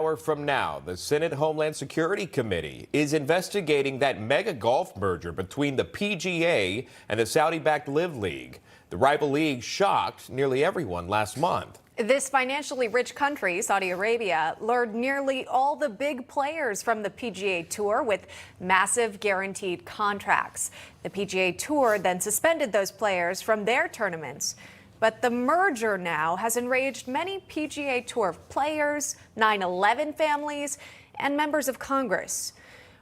Hour from now, the Senate Homeland Security Committee is investigating that mega golf merger between the PGA and the Saudi-backed LIV League. The rival league shocked nearly everyone last month. This financially rich country, Saudi Arabia, lured nearly all the big players from the PGA Tour with massive guaranteed contracts. The PGA Tour then suspended those players from their tournaments. But the merger now has enraged many PGA Tour players, 9/11 families, and members of Congress.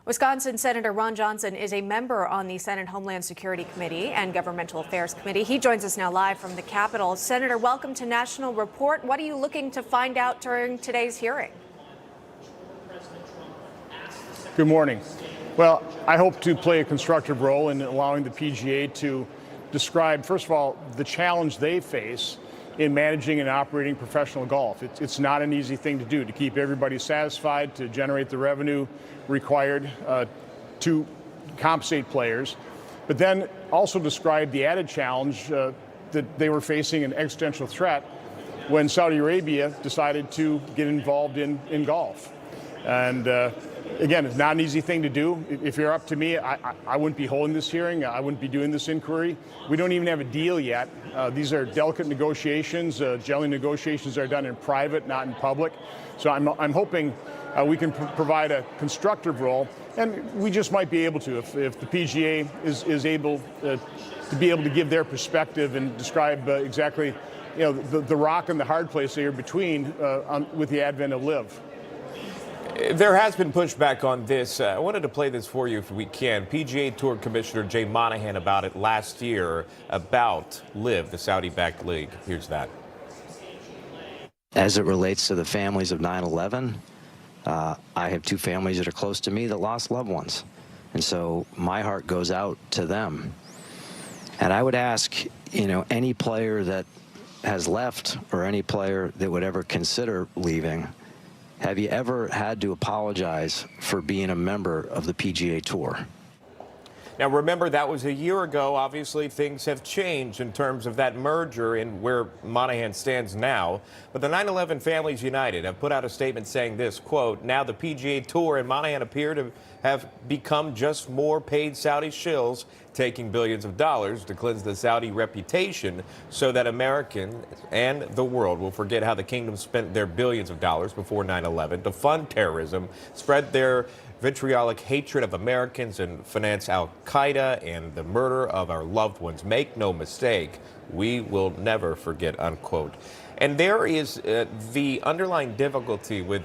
Wisconsin Senator Ron Johnson is a member on the Senate Homeland Security Committee and Governmental Affairs Committee. He joins us now live from the Capitol. Senator, welcome to National Report. What are you looking to find out during today's hearing? Good morning. Well, I hope to play a constructive role in allowing the PGA to describe, first of all, the challenge they face in managing and operating professional golf. It's not an easy thing to do, to keep everybody satisfied, to generate the revenue required to compensate players, but then also describe the added challenge that they were facing, an existential threat, when Saudi Arabia decided to get involved in golf. And again, it's not an easy thing to do. If you're up to me, I wouldn't be holding this hearing. I wouldn't be doing this inquiry. We don't even have a deal yet. These are delicate negotiations. Generally, negotiations are done in private, not in public. So I'm hoping we can provide a constructive role, and we just might be able to if the PGA is able to be able to give their perspective and describe exactly, the rock and the hard place here between with the advent of LIV. There has been pushback on this. I wanted to play this for you if we can. PGA Tour Commissioner Jay Monahan about it last year about LIV, the Saudi-backed league. Here's that. As it relates to the families of 9/11, I have two families that are close to me that lost loved ones. And so my heart goes out to them. And I would ask, any player that has left or any player that would ever consider leaving, have you ever had to apologize for being a member of the PGA Tour? Now, remember, that was a year ago. Obviously, things have changed in terms of that merger and where Monahan stands now. But the 9/11 Families United have put out a statement saying this, quote, "Now the PGA Tour and Monahan appear to have become just more paid Saudi shills, taking billions of dollars to cleanse the Saudi reputation so that Americans and the world will forget how the kingdom spent their billions of dollars before 9/11 to fund terrorism, spread their vitriolic hatred of Americans, and finance al-Qaeda and the murder of our loved ones. Make no mistake, we will never forget," unquote. And there is the underlying difficulty with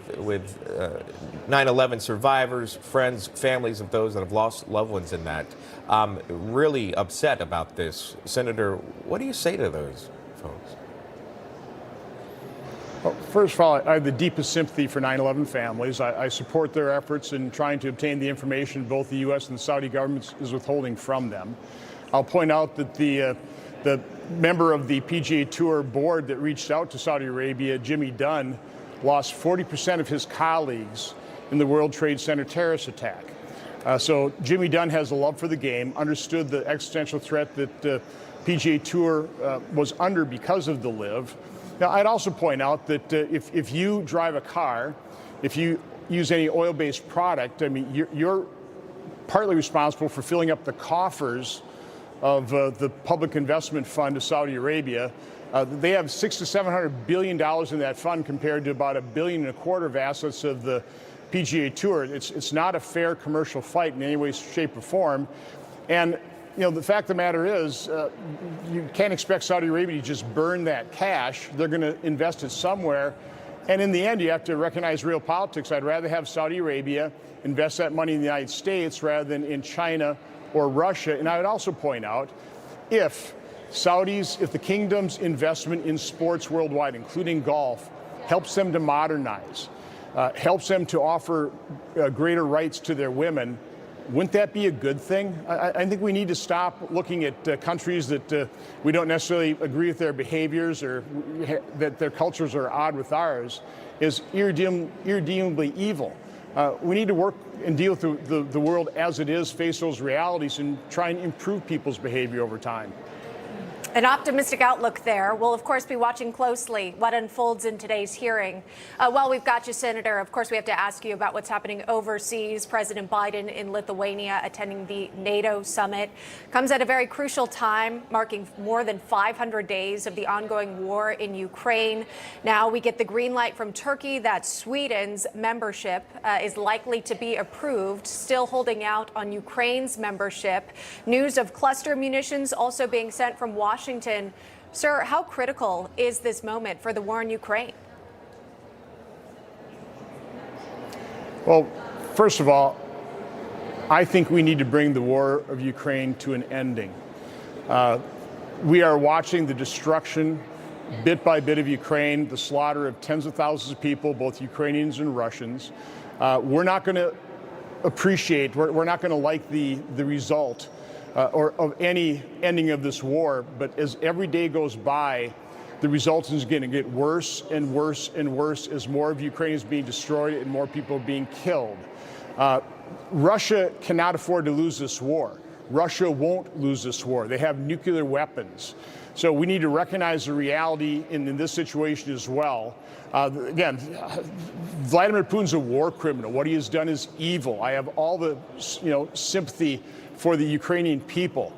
9/11 survivors, friends, families of those that have lost loved ones in that, really upset about this. Senator, what do you say to those folks? Well, first of all, I have the deepest sympathy for 9/11 families. I support their efforts in trying to obtain the information both the U.S. and the Saudi government is withholding from them. I'll point out that the member of the PGA Tour board that reached out to Saudi Arabia, Jimmy Dunn, lost 40% of his colleagues in the World Trade Center terrorist attack. So Jimmy Dunn has a love for the game, understood the existential threat that the PGA Tour was under because of the LIV. Now, I'd also point out that if you drive a car, if you use any oil-based product, I mean, you're partly responsible for filling up the coffers of the public investment fund of Saudi Arabia. They have $600 to $700 billion in that fund compared to about $1.25 billion of assets of the PGA Tour. It's not a fair commercial fight in any way, shape, or form. And the fact of the matter is, you can't expect Saudi Arabia to just burn that cash. They're going to invest it somewhere. And in the end, you have to recognize real politics. I'd rather have Saudi Arabia invest that money in the United States rather than in China or Russia. And I would also point out, if the kingdom's investment in sports worldwide, including golf, helps them to modernize, helps them to offer greater rights to their women, wouldn't that be a good thing? I think we need to stop looking at countries that we don't necessarily agree with their behaviors or that their cultures are odd with ours as irredeemably evil. We need to work and deal with the world as it is, face those realities, and try and improve people's behavior over time. An optimistic outlook there. We'll, of course, be watching closely what unfolds in today's hearing. While we've got you, Senator, of course, we have to ask you about what's happening overseas. President Biden in Lithuania attending the NATO summit comes at a very crucial time, marking more than 500 days of the ongoing war in Ukraine. Now we get the green light from Turkey that Sweden's membership is likely to be approved, still holding out on Ukraine's membership. News of cluster munitions also being sent from Washington. Sir, how critical is this moment for the war in Ukraine? Well, first of all, I think we need to bring the war of Ukraine to an ending. We are watching the destruction bit by bit of Ukraine, the slaughter of tens of thousands of people, both Ukrainians and Russians. We're not going to appreciate, we're not going to like the result or of any ending of this war, but as every day goes by, the result is going to get worse and worse and worse as more of Ukraine is being destroyed and more people are being killed. Russia cannot afford to lose this war. Russia won't lose this war. They have nuclear weapons. So we need to recognize the reality in this situation as well. Again, Vladimir Putin's a war criminal. What he has done is evil. I have all the sympathy for the Ukrainian people.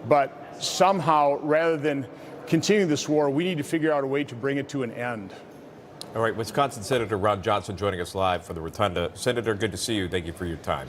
But somehow, rather than continue this war, we need to figure out a way to bring it to an end. All right, Wisconsin Senator Ron Johnson joining us live from the Rotunda. Senator, good to see you. Thank you for your time.